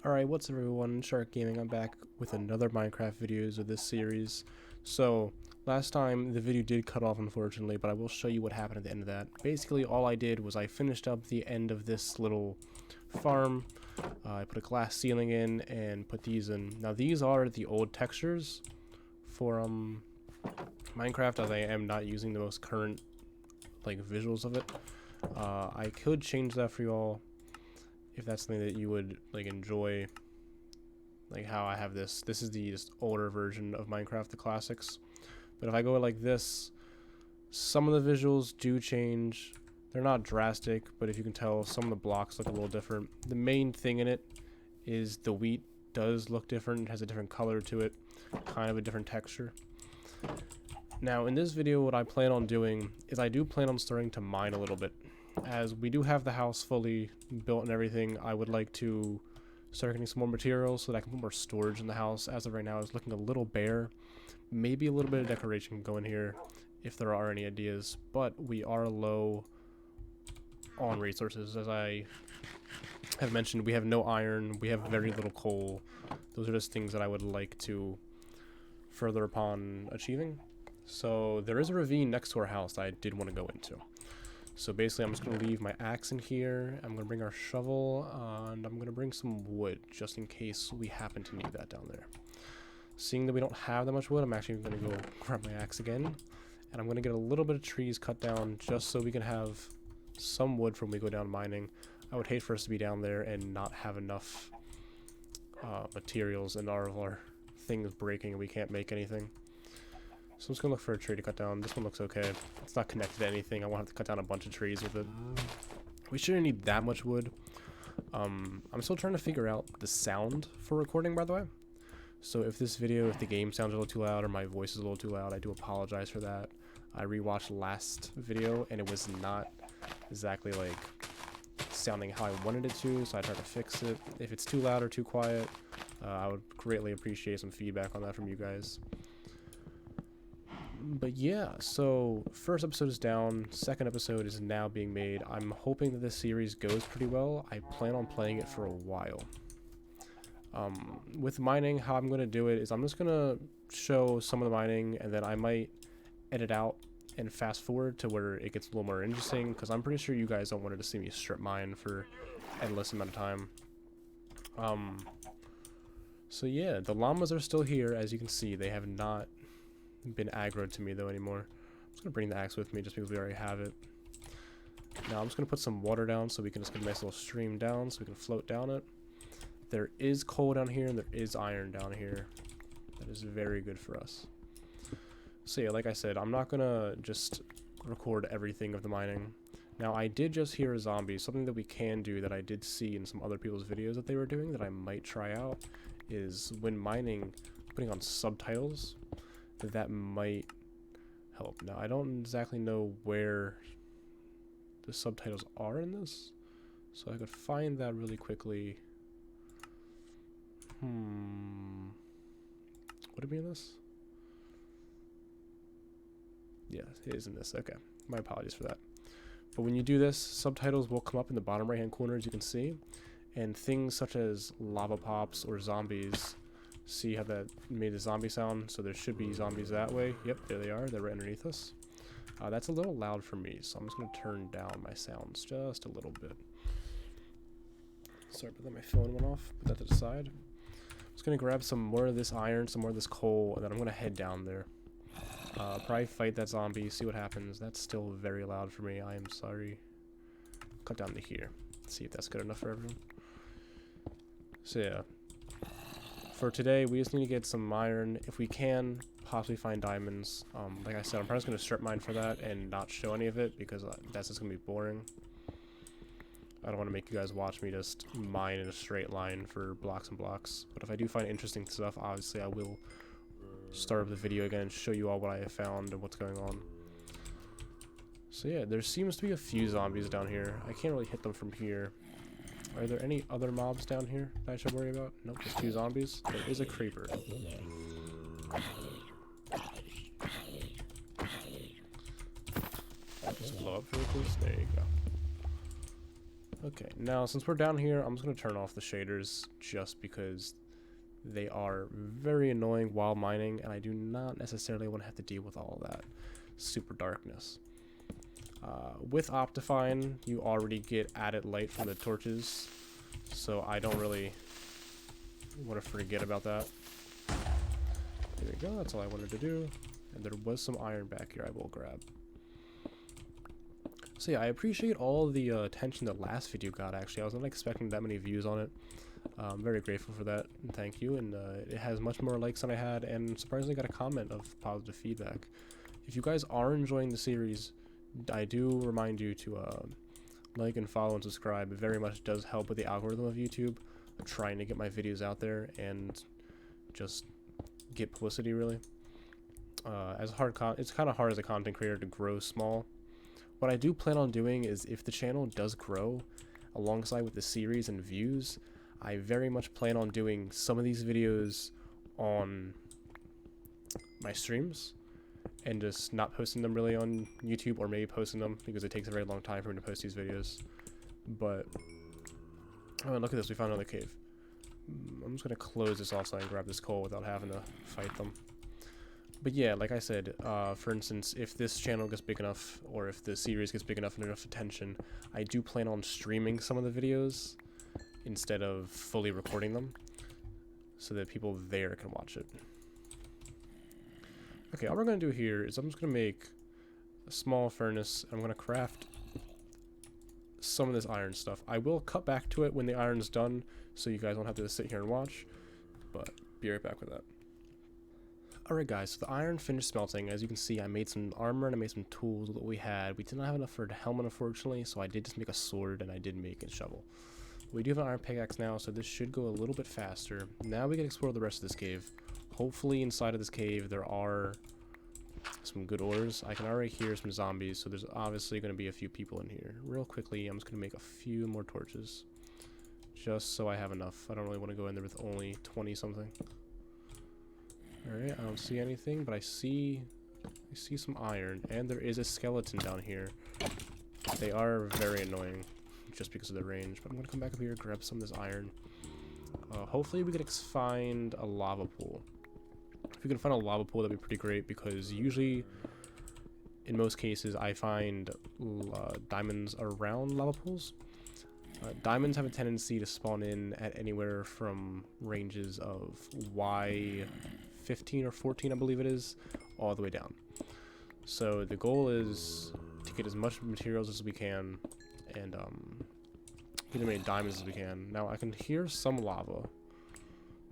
Alright, what's up everyone, Shark Gaming. I'm back with another Minecraft videos of this series. So, last time the video did cut off unfortunately, but I will show you what happened at the end of that. Basically, all I did was I finished up the end of this little farm. I put a glass ceiling in and put these in. Now these are the old textures for Minecraft, as I am not using the most current visuals of it. I could change that for y'all if that's something that you would enjoy, like how I have this. This is the just older version of Minecraft, the classics. But if I go like this, some of the visuals do change. They're not drastic, but if you can tell, some of the blocks look a little different. The main thing in it is the wheat does look different. It has a different color to it, kind of a different texture. Now in this video, what I plan on doing is I do plan on starting to mine a little bit. As we do have the house fully built and everything, I would like to start getting some more materials so that I can put more storage in the house. As of right now, it's looking a little bare. Maybe a little bit of decoration can go in here if there are any ideas, but we are low on resources. As I have mentioned, we have no iron, we have very little coal. Those are just things that I would like to further upon achieving. So there is a ravine next to our house that I did want to go into. So basically, I'm just going to leave my axe in here. I'm going to bring our shovel, and I'm going to bring some wood, just in case we happen to need that down there. Seeing that we don't have that much wood, I'm actually going to go grab my axe again. And I'm going to get a little bit of trees cut down, just so we can have some wood for when we go down mining. I would hate for us to be down there and not have enough materials, and all of our things breaking and we can't make anything. So I'm just going to look for a tree to cut down. This one looks okay. It's not connected to anything. I won't have to cut down a bunch of trees with it. We shouldn't need that much wood. I'm still trying to figure out the sound for recording, by the way. So if this video, if the game sounds a little too loud or my voice is a little too loud, I do apologize for that. I rewatched last video and it was not exactly sounding how I wanted it to, so I tried to fix it. If it's too loud or too quiet, I would greatly appreciate some feedback on that from you guys. But yeah, so first episode is down, second episode is now being made. I'm hoping that this series goes pretty well. I plan on playing it for a while. With mining, how I'm going to do it is I'm just going to show some of the mining, and then I might edit out and fast forward to where it gets a little more interesting, because I'm pretty sure you guys don't want to see me strip mine for endless amount of time. So yeah, the llamas are still here. As you can see, they have not been aggroed to me though anymore. I'm just gonna bring the axe with me just because we already have it. Now I'm just gonna put some water down so we can just get a nice little stream down so we can float down it. There is coal down here and there is iron down here. That is very good for us. So yeah, like I said, I'm not gonna just record everything of the mining. Now I did just hear a zombie. Something that we can do that I did see in some other people's videos that they were doing that I might try out is when mining, putting on subtitles. That might help. Now, I don't exactly know where the subtitles are in this, so I could find that really quickly. Would it be in this? Yeah, it is in this. Okay, my apologies for that. But when you do this, subtitles will come up in the bottom right-hand corner, as you can see, and things such as lava pops or zombies. See how that made a zombie sound? So there should be zombies that way. Yep, there they are. They're right underneath us. That's a little loud for me, so I'm just going to turn down my sounds just a little bit. Sorry about that, my phone went off. Put that to the side. I'm just going to grab some more of this iron, some more of this coal, and then I'm going to head down there. Probably fight that zombie, see what happens. That's still very loud for me. I am sorry. Cut down to here. See if that's good enough for everyone. So yeah. For today, we just need to get some iron. If we can, possibly find diamonds. Like I said, I'm probably just going to strip mine for that and not show any of it because that's just going to be boring. I don't want to make you guys watch me just mine in a straight line for blocks and blocks. But if I do find interesting stuff, obviously I will start up the video again and show you all what I have found and what's going on. So yeah, there seems to be a few zombies down here. I can't really hit them from here. Are there any other mobs down here that I should worry about? Nope, just two zombies. There is a creeper. Just blow up really close. There you go. Okay, now since we're down here, I'm just going to turn off the shaders just because they are very annoying while mining, and I do not necessarily want to have to deal with all that super darkness. With Optifine, you already get added light from the torches, so I don't really want to forget about that. There we go, that's all I wanted to do. And there was some iron back here I will grab. So yeah, I appreciate all the attention that last video got, actually. I was not expecting that many views on it. I'm very grateful for that, and thank you. And it has much more likes than I had, and surprisingly got a comment of positive feedback. If you guys are enjoying the series, I do remind you to like and follow and subscribe. It very much does help with the algorithm of YouTube. I'm trying to get my videos out there and just get publicity, really. It's kind of hard as a content creator to grow small. What I do plan on doing is, if the channel does grow alongside with the series and views, I very much plan on doing some of these videos on my streams and just not posting them really on YouTube, or maybe posting them because it takes a very long time for me to post these videos. But oh, look at this, we found another cave. I'm just gonna close this off so I can grab this coal without having to fight them. But yeah, like I said, for instance, if this channel gets big enough, or if the series gets big enough and enough attention, I do plan on streaming some of the videos instead of fully recording them, so that people there can watch it. Okay, all we're going to do here is I'm just going to make a small furnace. I'm going to craft some of this iron stuff. I will cut back to it when the iron's done, so you guys won't have to sit here and watch, but be right back with that. Alright guys, so the iron finished smelting. As you can see, I made some armor and I made some tools with what we had. We did not have enough for the helmet, unfortunately, so I did just make a sword, and I did make a shovel. We do have an iron pickaxe now, so this should go a little bit faster. Now we can explore the rest of this cave. Hopefully inside of this cave there are some good ores. I can already hear some zombies, so there's obviously going to be a few people in here. Real quickly, I'm just going to make a few more torches, just so I have enough. I don't really want to go in there with only 20 something. Alright, I don't see anything, but I see some iron, and there is a skeleton down here. They are very annoying just because of the range, but I'm gonna come back up here, grab some of this iron. Hopefully we can find a lava pool. If we can find a lava pool, that'd be pretty great, because usually, in most cases, I find diamonds around lava pools. Diamonds have a tendency to spawn in at anywhere from ranges of Y15 or 14, I believe it is, all the way down. So the goal is to get as much materials as we can, and get as many diamonds as we can. Now I can hear some lava,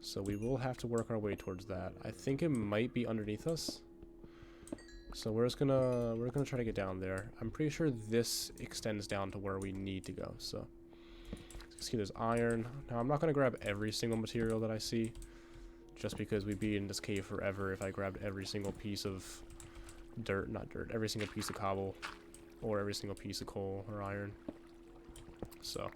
so we will have to work our way towards that. I think it might be underneath us, so we're gonna try to get down there. I'm pretty sure this extends down to where we need to go. So see, there's iron. Now I'm not gonna grab every single material that I see, just because we'd be in this cave forever if I grabbed every single piece of every single piece of cobble, or every single piece of coal or iron. So,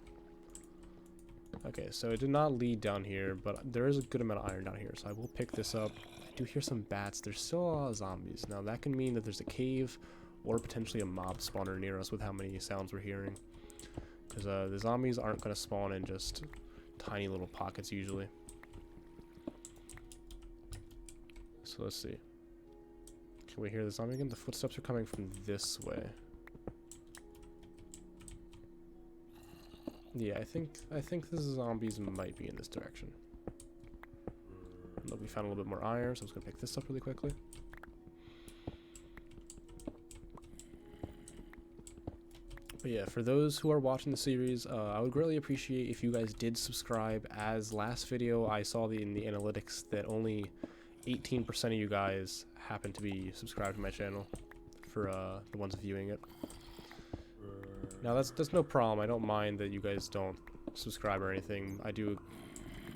okay, so it did not lead down here, but there is a good amount of iron down here, so I will pick this up. I do hear some bats. There's still a lot of zombies. Now that can mean that there's a cave, or potentially a mob spawner near us with how many sounds we're hearing. Because the zombies aren't going to spawn in just tiny little pockets usually. So let's see. Can we hear the zombie again? The footsteps are coming from this way. Yeah, I think the zombies might be in this direction. Look, we found a little bit more iron, so I'm just gonna pick this up really quickly. But yeah, for those who are watching the series, I would greatly appreciate if you guys did subscribe. As last video, I saw in the analytics that only 18% of you guys happen to be subscribed to my channel, for the ones viewing it. Now that's no problem. I don't mind that you guys don't subscribe or anything. I do.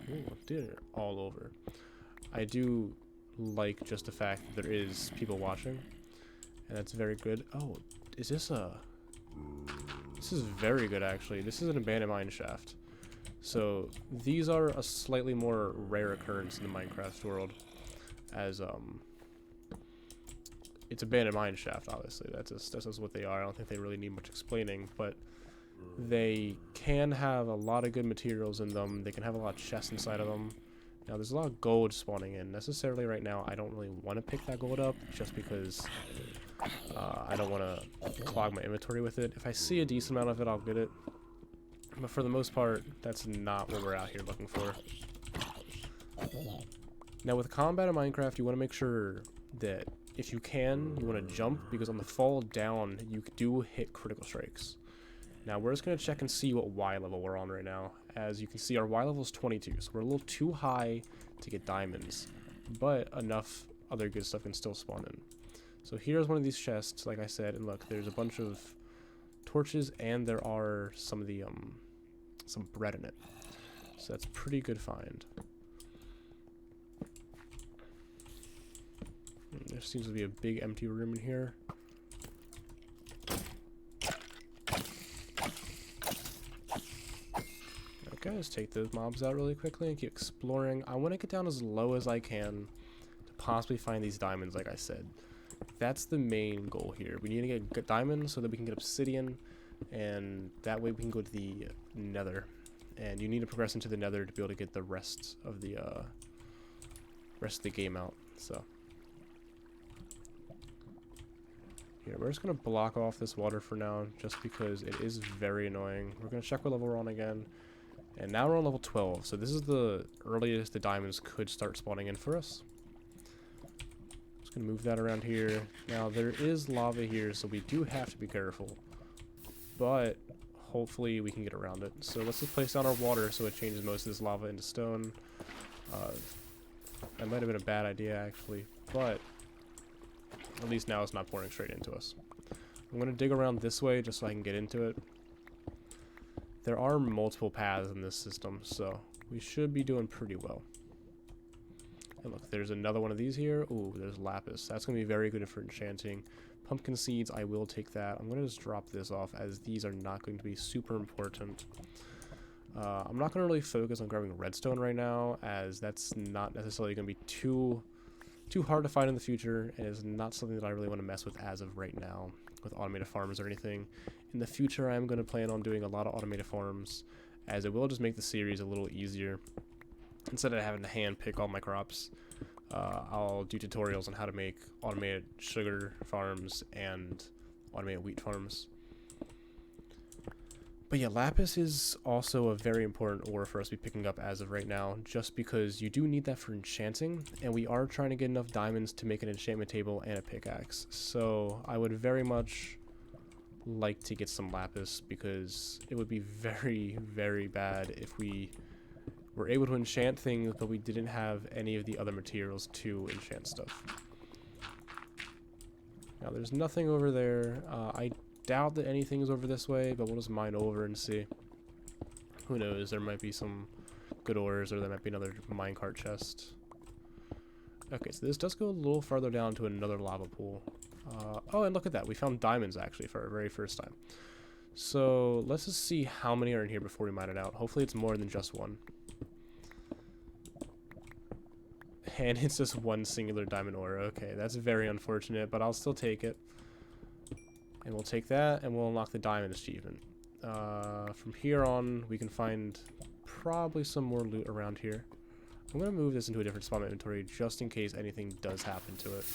Ooh, dude, all over. I do like just the fact that there is people watching, and that's very good. Oh, is this a? This is very good, actually. This is an abandoned mine shaft. So these are a slightly more rare occurrence in the Minecraft world, as it's abandoned mine shaft. Obviously, that's just what they are. I don't think they really need much explaining, but They can have a lot of good materials in them. They can have a lot of chests inside of them. Now, there's a lot of gold spawning in. Necessarily right now, I don't really want to pick that gold up just because I don't want to clog my inventory with it. If I see a decent amount of it, I'll get it. But for the most part, that's not what we're out here looking for. Now, with combat in Minecraft, you want to make sure that if you can, you want to jump, because on the fall down, you do hit critical strikes. Now, we're just going to check and see what Y level we're on right now. As you can see, our Y level is 22, so we're a little too high to get diamonds, but enough other good stuff can still spawn in. So here's one of these chests, like I said, and look, there's a bunch of torches, and there are some of the, some bread in it. So that's a pretty good find. There seems to be a big empty room in here. Okay, let's take those mobs out really quickly and keep exploring. I want to get down as low as I can to possibly find these diamonds, like I said. That's the main goal here. We need to get good diamonds so that we can get obsidian, and that way we can go to the nether. And you need to progress into the nether to be able to get the rest of the game out. So here, we're just going to block off this water for now, just because it is very annoying. We're going to check what level we're on again. And now we're on level 12, so this is the earliest the diamonds could start spawning in for us. Just going to move that around here. Now, there is lava here, so we do have to be careful. But hopefully we can get around it. So let's just place down our water so it changes most of this lava into stone. That might have been a bad idea, actually, but at least now it's not pouring straight into us. I'm going to dig around this way just so I can get into it. There are multiple paths in this system, so we should be doing pretty well. And look, there's another one of these here. Ooh, there's lapis. That's going to be very good for enchanting. Pumpkin seeds, I will take that. I'm going to just drop this off, as these are not going to be super important. I'm not going to really focus on grabbing redstone right now, as that's not necessarily going to be too hard to find in the future, and is not something that I really want to mess with as of right now with automated farms or anything. In the future, I'm going to plan on doing a lot of automated farms, as it will just make the series a little easier. Instead of having to hand pick all my crops, I'll do tutorials on how to make automated sugar farms and automated wheat farms. But yeah, lapis is also a very important ore for us to be picking up as of right now, just because you do need that for enchanting, and we are trying to get enough diamonds to make an enchantment table and a pickaxe. So I would very much like to get some lapis, because it would be very, very bad if we were able to enchant things but we didn't have any of the other materials to enchant stuff. Now there's nothing over there. I doubt that anything is over this way, but we'll just mine over and see. Who knows, there might be some good ores, or there might be another minecart chest. Okay, so this does go a little farther down to another lava pool. Oh, and look at that, we found diamonds actually for our very first time. So let's just see how many are in here before we mine it out. Hopefully it's more than just one. And it's just one singular diamond ore. Okay, that's very unfortunate, but I'll still take it. And we'll take that, and we'll unlock the diamond achievement. From here on, we can find probably some more loot around here. I'm going to move this into a different spot in my inventory just in case anything does happen to it.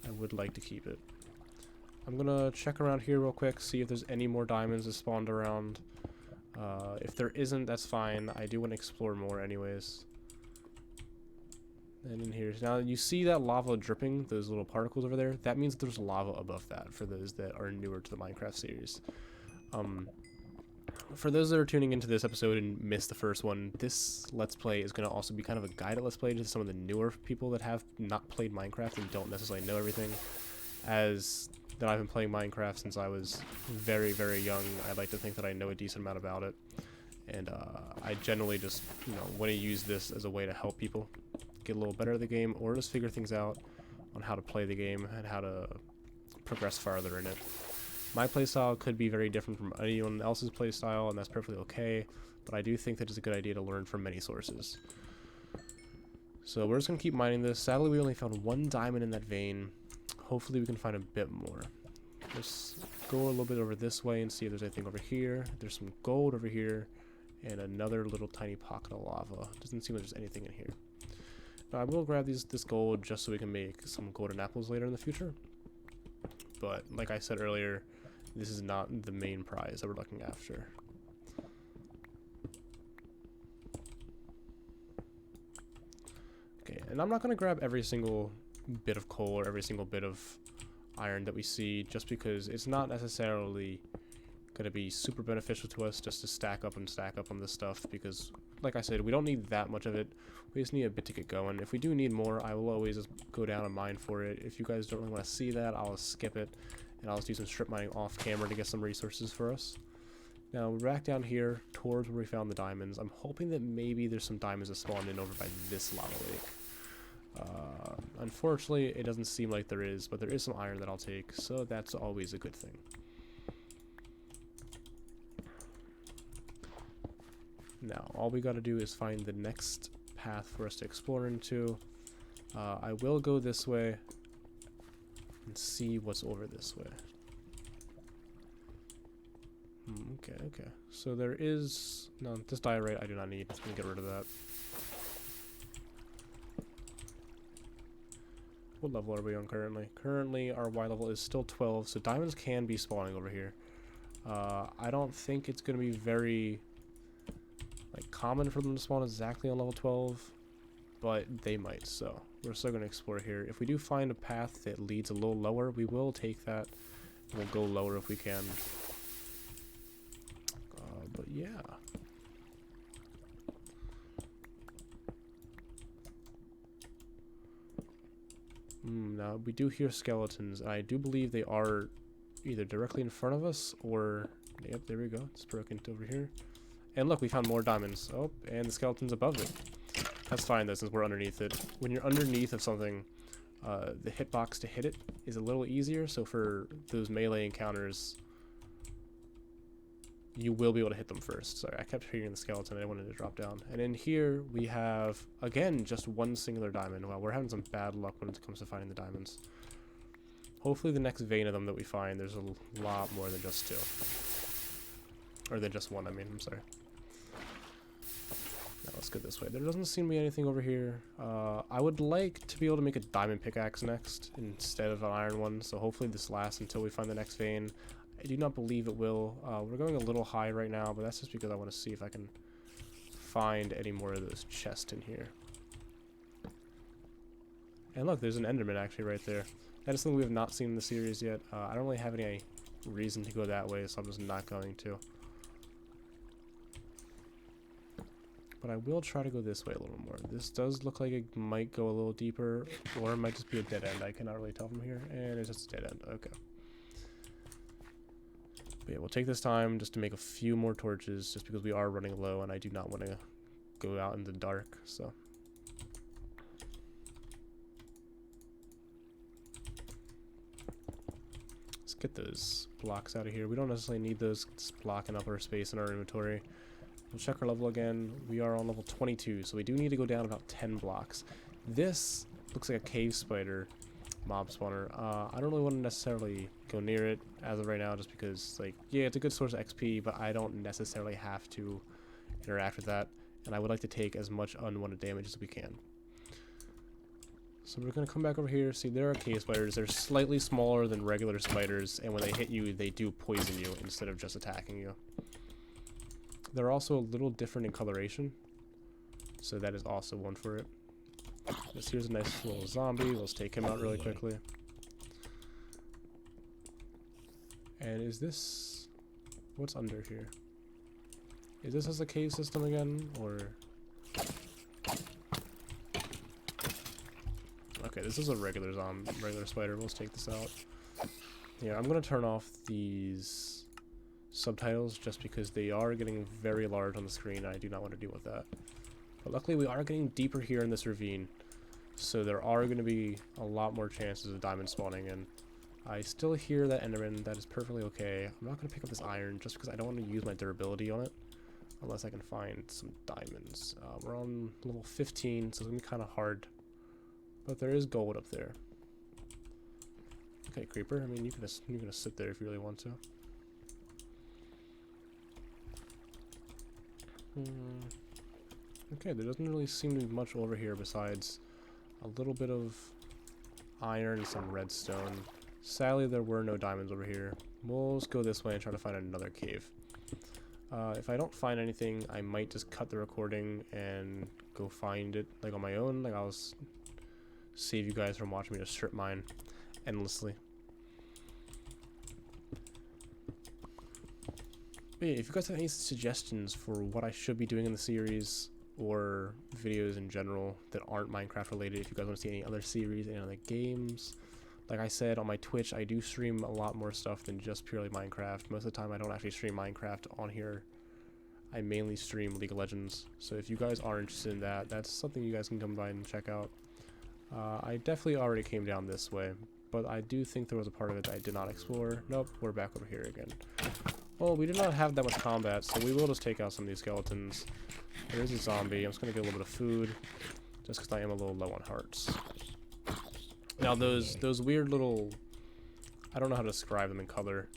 I would like to keep it. I'm going to check around here real quick, see if there's any more diamonds that spawned around. If there isn't, that's fine. I do want to explore more anyways. And in here, now you see that lava dripping, those little particles over there? That means there's lava above that, for those that are newer to the Minecraft series. For those that are tuning into this episode and missed the first one, this Let's Play is going to also be kind of a guided Let's Play to some of the newer people that have not played Minecraft and don't necessarily know everything. As that I've been playing Minecraft since I was very, very young, I'd like to think that I know a decent amount about it. And I generally just, want to use this as a way to help people get a little better at the game, or just figure things out on how to play the game and how to progress farther in it. My playstyle could be very different from anyone else's playstyle, and that's perfectly okay, but I do think that it's a good idea to learn from many sources. So we're just going to keep mining this. Sadly, we only found one diamond in that vein. Hopefully we can find a bit more. Just go a little bit over this way and see if there's anything over here. There's some gold over here and another little tiny pocket of lava. Doesn't seem like there's anything in here. Now I will grab this gold just so we can make some golden apples later in the future. But like I said earlier, this is not the main prize that we're looking after. Okay, and I'm not going to grab every single bit of coal or every single bit of iron that we see, just because it's not necessarily going to be super beneficial to us just to stack up on this stuff, because like I said, we don't need that much of it. We just need a bit to get going. If we do need more, I will always just go down and mine for it. If you guys don't really want to see that, I'll skip it and I'll just do some strip mining off camera to get some resources for us. Now we're back down here towards where we found the diamonds. I'm hoping that maybe there's some diamonds that spawned in over by this lava lake. Unfortunately, it doesn't seem like there is, but there is some iron that I'll take, so that's always a good thing. Now, all we gotta do is find the next path for us to explore into. I will go this way and see what's over this way. Okay. So there is... No, this diorite I do not need. I'm gonna get rid of that. What level are we on currently? Currently, our Y level is still 12, so diamonds can be spawning over here. I don't think it's gonna be very... common for them to spawn exactly on level 12, but they might, so we're still going to explore here. If we do find a path that leads a little lower, we will take that. We'll go lower if we can. But yeah. Now, we do hear skeletons, and I do believe they are either directly in front of us, or... Yep, there we go. It's broken over here. And look, we found more diamonds. Oh, and the skeleton's above it. That's fine though, since we're underneath it. When you're underneath of something, the hitbox to hit it is a little easier, so for those melee encounters, you will be able to hit them first. Sorry, I kept hearing the skeleton, I wanted to drop down. And in here, we have, again, just one singular diamond. Wow, we're having some bad luck when it comes to finding the diamonds. Hopefully the next vein of them that we find, there's a lot more than just two. Or than just one, I mean, I'm sorry. Now let's go this way. There doesn't seem to be anything over here. I would like to be able to make a diamond pickaxe next instead of an iron one, so hopefully this lasts until we find the next vein. I do not believe it will. We're going a little high right now, but that's just because I want to see if I can find any more of those chests in here. And look, there's an enderman actually right there. That is something we have not seen in the series yet. I don't really have any reason to go that way, so I'm just not going to. But I will try to go this way a little more. This does look like it might go a little deeper, or it might just be a dead end. I cannot really tell from here. And it's just a dead end. Okay. But yeah, we'll take this time just to make a few more torches, just because we are running low, and I do not want to go out in the dark, so. Let's get those blocks out of here. We don't necessarily need those. It's blocking up our space in our inventory. We'll check our level again. We are on level 22, so we do need to go down about 10 blocks. This looks like a cave spider mob spawner. I don't really want to necessarily go near it as of right now, just because, like, yeah, it's a good source of XP, but I don't necessarily have to interact with that, and I would like to take as much unwanted damage as we can. So we're going to come back over here. See, there are cave spiders. They're slightly smaller than regular spiders, and when they hit you, they do poison you instead of just attacking you. They're also a little different in coloration, so that is also one for it. Here's a nice little zombie. Let's take him out really quickly. And is this... what's under here? Is this as a cave system again, or... Okay, this is a regular spider. Let's take this out. Yeah, I'm gonna turn off these subtitles just because they are getting very large on the screen, and I do not want to deal with that. But luckily we are getting deeper here in this ravine, so there are going to be a lot more chances of diamond spawning, and I still hear that enderman. That is perfectly okay. I'm not going to pick up this iron just because I don't want to use my durability on it unless I can find some diamonds. We're on level 15, so it's going to be kind of hard, but there is gold up there. Okay, creeper. I mean, you can just sit there if you really want to. Okay, there doesn't really seem to be much over here besides a little bit of iron and some redstone. Sadly, there were no diamonds over here. We'll just go this way and try to find another cave. If I don't find anything, I might just cut the recording and go find it like on my own. Like I'll save you guys from watching me just strip mine endlessly. But yeah, if you guys have any suggestions for what I should be doing in the series or videos in general that aren't Minecraft related, if you guys want to see any other series, any other games, like I said on my Twitch, I do stream a lot more stuff than just purely Minecraft. Most of the time I don't actually stream Minecraft on here. I mainly stream League of Legends. So if you guys are interested in that, that's something you guys can come by and check out. I definitely already came down this way, but I do think there was a part of it that I did not explore. Nope, we're back over here again. Well, we did not have that much combat, so we will just take out some of these skeletons. There's a zombie. I'm just going to get a little bit of food, just because I am a little low on hearts. Now, those weird little, I don't know how to describe them in color,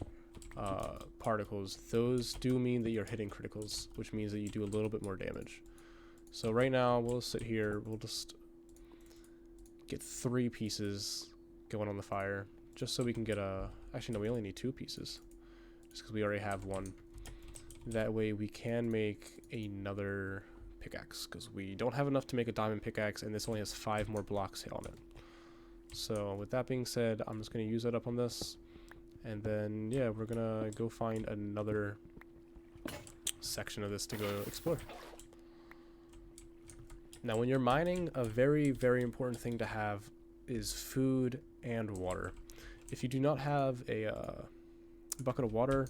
particles, those do mean that you're hitting criticals, which means that you do a little bit more damage. So right now, we'll sit here. We'll just get 3 pieces going on the fire, just so we can get a, actually, no, we only need 2 pieces. Because we already have 1. That way we can make another pickaxe, because we don't have enough to make a diamond pickaxe, and this only has 5 more blocks on it. So with that being said, I'm just going to use that up on this, and then yeah, we're going to go find another section of this to go explore. Now when you're mining, a very, very important thing to have is food and water. If you do not have a bucket of water,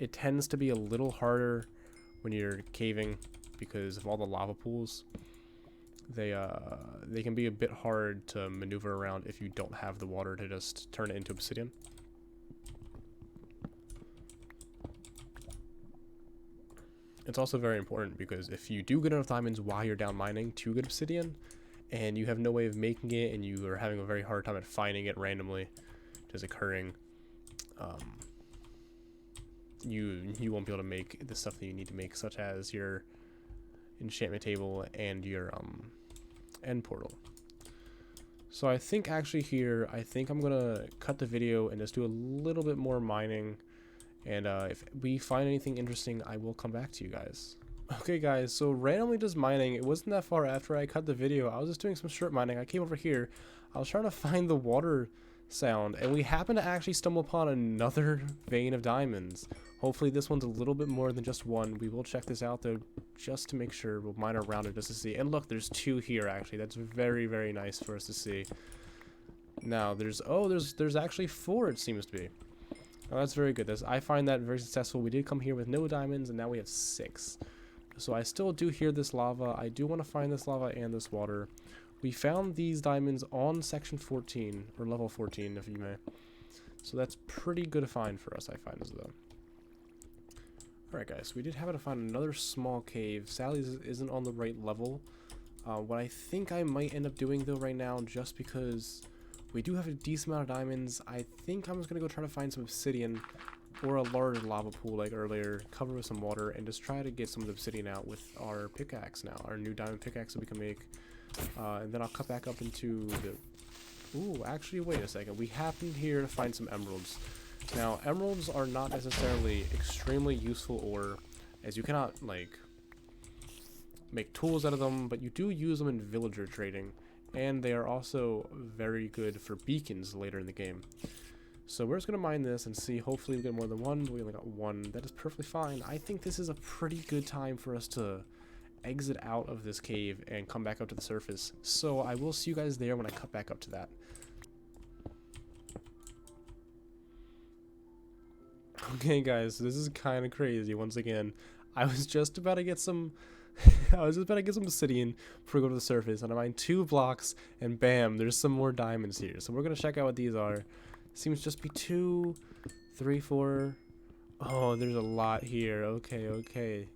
it tends to be a little harder when you're caving because of all the lava pools. They can be a bit hard to maneuver around if you don't have the water to just turn it into obsidian. It's also very important because if you do get enough diamonds while you're down mining to get obsidian and you have no way of making it and you are having a very hard time at finding it randomly just occurring, you won't be able to make the stuff that you need to make, such as your enchantment table and your end portal. So I think actually here, I think I'm gonna cut the video and just do a little bit more mining, and if we find anything interesting, I will come back to you guys. Okay guys, so randomly just mining, it wasn't that far after I cut the video. I was just doing some strip mining. I came over here, I was trying to find the water sound, and we happened to actually stumble upon another vein of diamonds. Hopefully this one's a little bit more than just 1. We will check this out though, just to make sure. We'll mine around it just to see. And look, there's 2 here actually. That's very, very nice for us to see. Now there's actually 4, it seems to be. Now that's very good. I find that very successful. We did come here with no diamonds, and now we have 6. So I still do hear this lava. I do want to find this lava and this water. We found these diamonds on section 14, or level 14 if you may. So that's pretty good to find for us, I find as though. Alright guys, we did happen to find another small cave. Sadly, this isn't on the right level. What I think I might end up doing though right now, just because we do have a decent amount of diamonds, I think I'm just going to go try to find some obsidian or a large lava pool like earlier, cover with some water, and just try to get some of the obsidian out with our pickaxe now, our new diamond pickaxe that we can make. And then I'll cut back up into the... Ooh, actually, wait a second. We happened here to find some emeralds. Now, emeralds are not necessarily extremely useful ore, as you cannot, like, make tools out of them, but you do use them in villager trading, and they are also very good for beacons later in the game. So we're just going to mine this and see. Hopefully we get more than 1, but we only got 1. That is perfectly fine. I think this is a pretty good time for us to exit out of this cave and come back up to the surface. So I will see you guys there when I cut back up to that. Okay guys, this is kind of crazy once again. I was just about to get some obsidian before we go to the surface, and I mined 2 blocks, and bam, there's some more diamonds here. So we're gonna check out what these are. Seems just be 2, 3, 4. Oh, there's a lot here. Okay.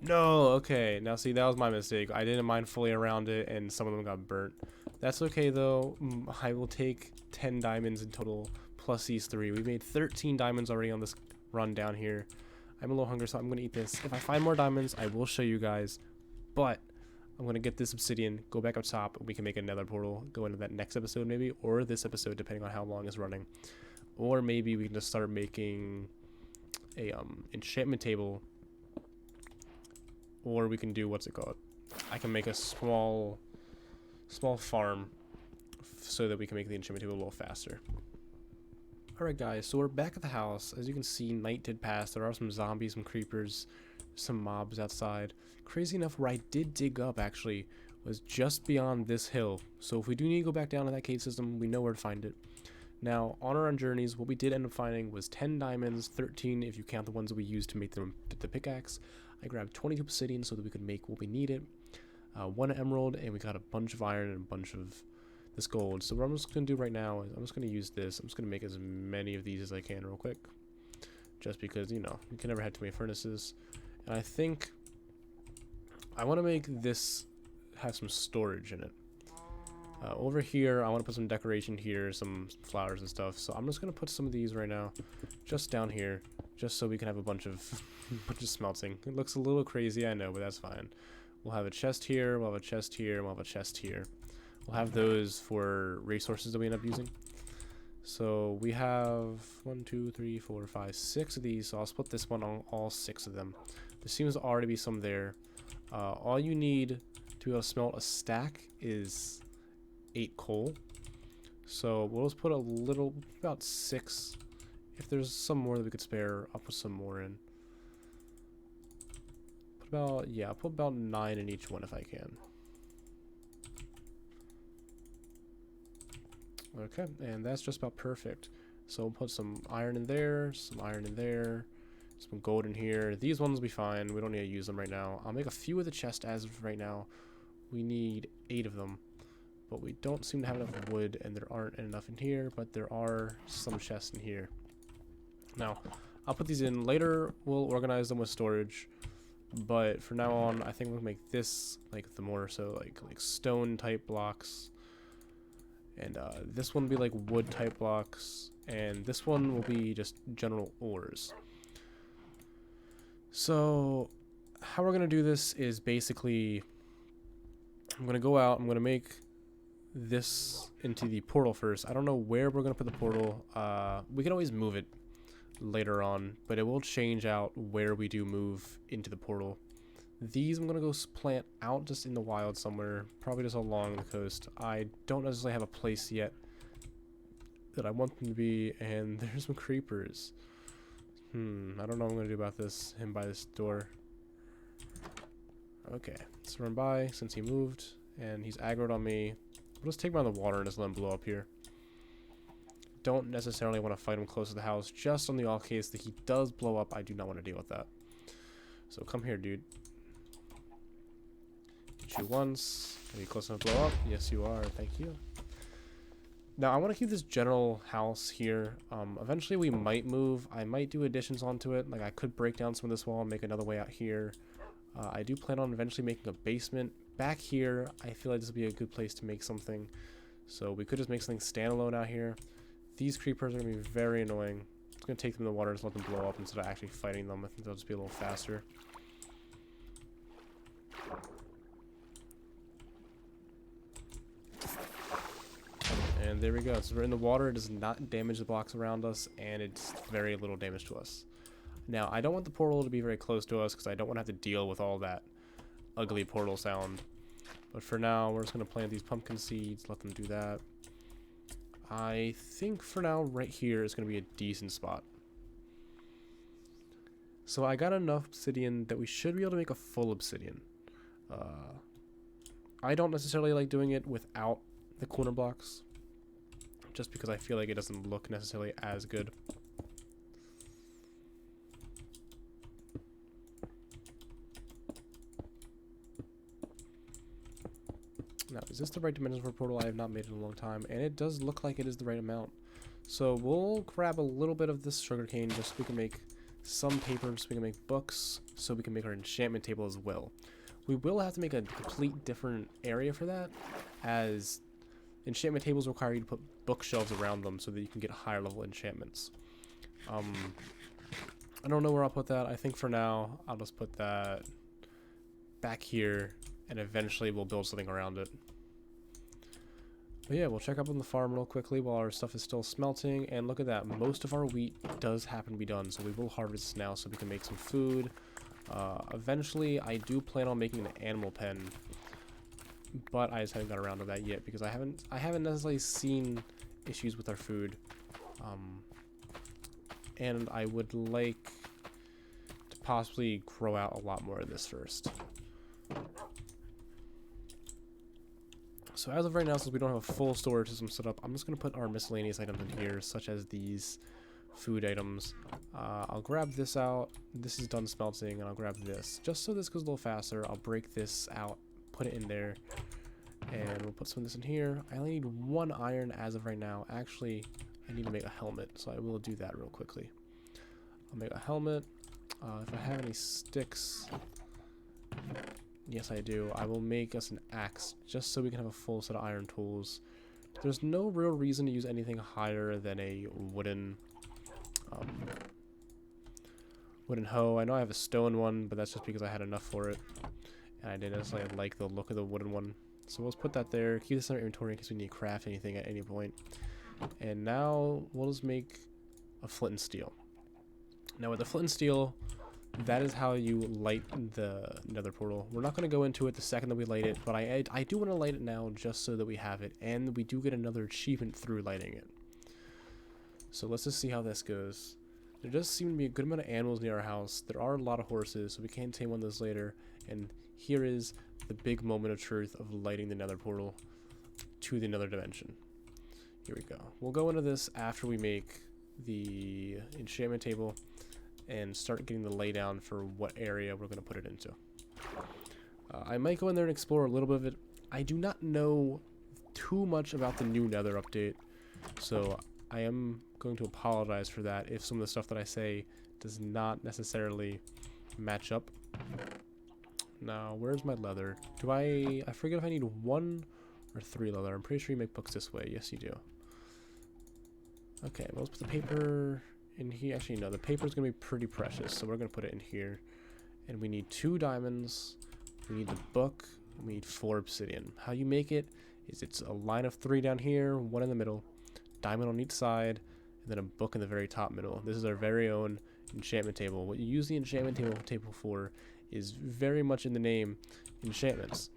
No, okay. Now see, that was my mistake. I didn't mine fully around it, and some of them got burnt. That's okay though. I will take 10 diamonds in total plus these 3. We made 13 diamonds already on this run down here. I'm a little hungry, so I'm gonna eat this. If I find more diamonds, I will show you guys, but I'm gonna get this obsidian, go back up top, and we can make another portal, go into that next episode maybe, or this episode depending on how long it's running. Or maybe we can just start making a enchantment table, or we can do, what's it called? I can make a small farm so that we can make the enchantment table a little faster. Alright guys, so we're back at the house. As you can see, night did pass. There are some zombies, some creepers, some mobs outside. Crazy enough, where I did dig up actually was just beyond this hill. So if we do need to go back down to that cave system, we know where to find it. Now, on our journeys, what we did end up finding was 10 diamonds, 13 if you count the ones that we used to make the pickaxe. I grabbed 22 obsidian so that we could make what we needed. 1 emerald, and we got a bunch of iron and a bunch of this gold. So what I'm just going to do right now is I'm just going to use this. I'm just going to make as many of these as I can real quick. Just because, you know, you can never have too many furnaces. And I think I want to make this have some storage in it. Over here, I want to put some decoration here, some flowers and stuff. So I'm just going to put some of these right now, just down here, just so we can have a bunch of smelting. It looks a little crazy, I know, but that's fine. We'll have a chest here, we'll have a chest here, and we'll have a chest here. We'll have those for resources that we end up using. So we have 1, 2, 3, 4, 5, 6 of these. So I'll split this one on all 6 of them. There seems to already be some there. All you need to be able to smelt a stack is 8 coal. So we'll just put a little, about 6. If there's some more that we could spare, I'll put some more in. I'll put about 9 in each one if I can. Okay, and that's just about perfect. So we'll put some iron in there, some iron in there, some gold in here. These ones will be fine. We don't need to use them right now. I'll make a few of the chest as of right now. We need 8 of them, but we don't seem to have enough wood, and there aren't enough in here, but there are some chests in here. Now, I'll put these in later. We'll organize them with storage. But for now on, I think we'll make this like the more so like stone type blocks, and this one will be like wood type blocks, and this one will be just general ores. So how we're gonna do this is basically I'm gonna go out. I'm gonna make this into the portal first. I don't know where we're gonna put the portal. We can always move it later on, but it will change out where we do move into the portal. These I'm gonna go plant out just in the wild somewhere, probably just along the coast. I don't necessarily have a place yet that I want them to be, and there's some creepers. I don't know what I'm gonna do about this, him by this door. Okay, let's run by since he moved and he's aggroed on me. We'll just take him out of the water and just let him blow up here. Don't necessarily want to fight him close to the house, just on the off case that he does blow up. I do not want to deal with that. So come here, dude. Hit you once. Are you close enough to blow up? Yes, you are. Thank you. Now, I want to keep this general house here. Eventually, we might move. I might do additions onto it. Like, I could break down some of this wall and make another way out here. I do plan on eventually making a basement. Back here, I feel like this would be a good place to make something. So we could just make something standalone out here. These creepers are going to be very annoying. It's going to take them in the water and just let them blow up instead of actually fighting them. I think they'll just be a little faster. And there we go. So we're in the water. It does not damage the blocks around us, and it's very little damage to us. Now, I don't want the portal to be very close to us because I don't want to have to deal with all that ugly portal sound. But for now, we're just going to plant these pumpkin seeds, let them do that. I think for now, right here is going to be a decent spot. So I got enough obsidian that we should be able to make a full obsidian. I don't necessarily like doing it without the corner blocks, just because I feel like it doesn't look necessarily as good. Now, is this the right dimensions for a portal? I have not made it in a long time, and it does look like it is the right amount. So we'll grab a little bit of this sugarcane just so we can make some paper, so we can make books, so we can make our enchantment table as well. We will have to make a complete different area for that, as enchantment tables require you to put bookshelves around them so that you can get higher level enchantments. I don't know where I'll put that. I think for now, I'll just put that back here, and eventually we'll build something around it. But yeah, we'll check up on the farm real quickly while our stuff is still smelting, and look at that. Most of our wheat does happen to be done, so we will harvest now so we can make some food. Eventually, I do plan on making an animal pen, but I just haven't got around to that yet because I haven't necessarily seen issues with our food. And I would like to possibly grow out a lot more of this first. So as of right now, since we don't have a full storage system set up, I'm just going to put our miscellaneous items in here, such as these food items. I'll grab this out. This is done smelting, and I'll grab this. Just so this goes a little faster, I'll break this out, put it in there, and we'll put some of this in here. I only need 1 iron as of right now. Actually, I need to make a helmet, so I will do that real quickly. I'll make a helmet. If I have any sticks, yes I do, I will make us an axe, just so we can have a full set of iron tools. There's no real reason to use anything higher than a wooden hoe. I know I have a stone one, but that's just because I had enough for it, and I didn't necessarily like the look of the wooden one. So let's put that there, keep this in our inventory in case we need to craft anything at any point. And now we'll just make a flint and steel. Now with the flint and steel, that is how you light the nether portal. We're not going to go into it the second that we light it, but I do want to light it now just so that we have it, and we do get another achievement through lighting it. So let's just see how this goes. There does seem to be a good amount of animals near our house. There are a lot of horses, so we can tame one of those later. And here is the big moment of truth of lighting the nether portal to the nether dimension. Here we go. We'll go into this after we make the enchantment table and start getting the laydown for what area we're going to put it into. I might go in there and explore a little bit of it. I do not know too much about the new nether update, so I am going to apologize for that if some of the stuff that I say does not necessarily match up. Now, where's my leather? I forget if I need 1 or 3 leather. I'm pretty sure you make books this way. Yes, you do. Okay, well, let's put the paper in here. Actually, no, the paper is going to be pretty precious, so we're going to put it in here. And we need 2 diamonds. We need the book. And we need 4 obsidian. How you make it is it's a line of 3 down here, 1 in the middle, diamond on each side, and then a book in the very top middle. This is our very own enchantment table. What you use the enchantment table for is very much in the name, enchantments.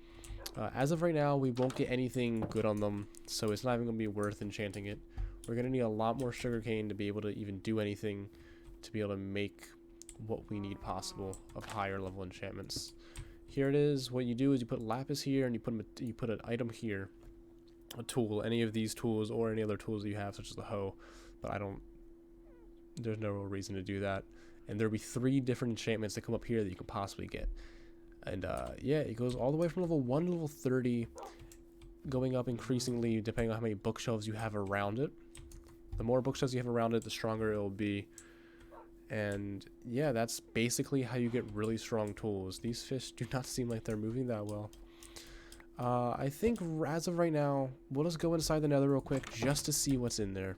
As of right now, we won't get anything good on them, so it's not even going to be worth enchanting it. We're going to need a lot more sugarcane to be able to even do anything to be able to make what we need possible of higher level enchantments. Here it is. What you do is you put lapis here, and you put an item here, a tool, any of these tools or any other tools that you have, such as the hoe, but there's no real reason to do that. And there'll be 3 different enchantments that come up here that you can possibly get. And yeah, it goes all the way from level 1 to level 30, going up increasingly depending on how many bookshelves you have around it. The more bookshelves you have around it, the stronger it will be. And yeah, that's basically how you get really strong tools. These fish do not seem like they're moving that well. I think as of right now, we'll just go inside the nether real quick just to see what's in there.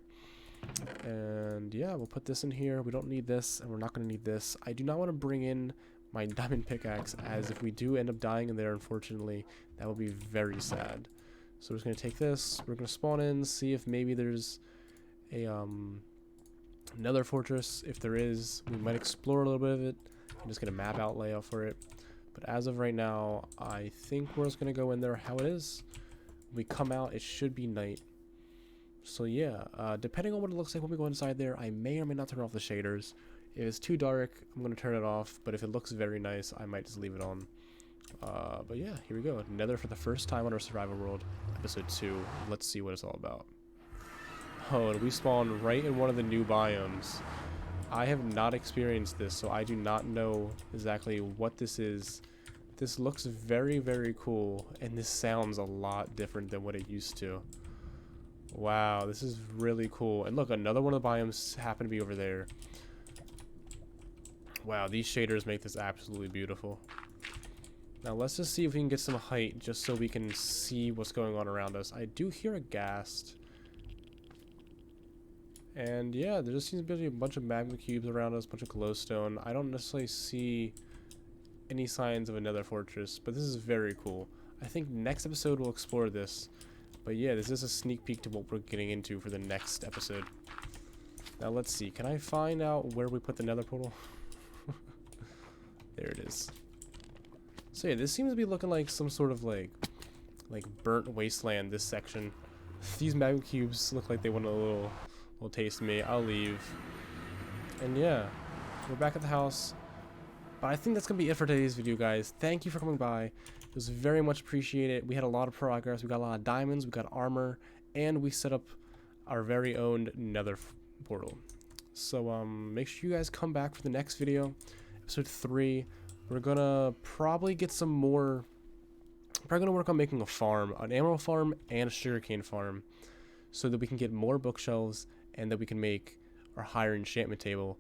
And yeah, we'll put this in here. We don't need this, and we're not going to need this. I do not want to bring in my diamond pickaxe, as if we do end up dying in there, unfortunately, that would be very sad. So we're just going to take this. We're going to spawn in, see if maybe there's a nether fortress. If there is, we might explore a little bit of it. I'm just going to map out layout for it. But as of right now, I think we're just going to go in there how it is. When we come out, it should be night. So yeah, depending on what it looks like when we go inside there, I may or may not turn off the shaders. If it's too dark, I'm going to turn it off. But if it looks very nice, I might just leave it on. But yeah, here we go. Nether for the first time on our survival world, episode 2. Let's see what it's all about. Oh, and we spawned right in one of the new biomes. I have not experienced this, so I do not know exactly what this is. This looks very, very cool, and this sounds a lot different than what it used to. Wow, this is really cool. And look, another one of the biomes happen to be over there. Wow, these shaders make this absolutely beautiful. Now let's just see if we can get some height just so we can see what's going on around us. I do hear a ghast. And yeah, there just seems to be a bunch of magma cubes around us, a bunch of glowstone. I don't necessarily see any signs of another fortress, but this is very cool. I think next episode we'll explore this. But yeah, this is a sneak peek to what we're getting into for the next episode. Now let's see, can I find out where we put the nether portal? There it is. So yeah, this seems to be looking like some sort of like burnt wasteland, this section. These magma cubes look like they want a little taste of me. I'll leave. And yeah, we're back at the house. But I think that's going to be it for today's video, guys. Thank you for coming by. It was very much appreciated. We had a lot of progress. We got a lot of diamonds. We got armor. And we set up our very own nether portal. So make sure you guys come back for the next video. Episode 3. We're going to probably get some more... Probably going to work on making a farm. An emerald farm and a sugarcane farm. So that we can get more bookshelves. And that we can make our higher enchantment table.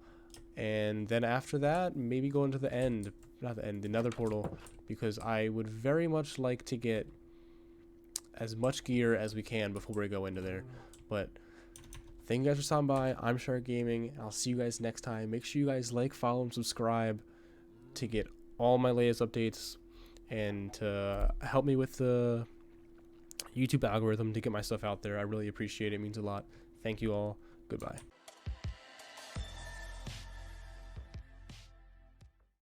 And then after that, maybe go into the end, not the end, the nether portal, because I would very much like to get as much gear as we can before we go into there. But thank you guys for stopping by. I'm Shark Gaming. I'll see you guys next time. Make sure you guys like, follow, and subscribe to get all my latest updates and to help me with the YouTube algorithm to get my stuff out there. I really appreciate it. It means a lot. Thank you all. Goodbye.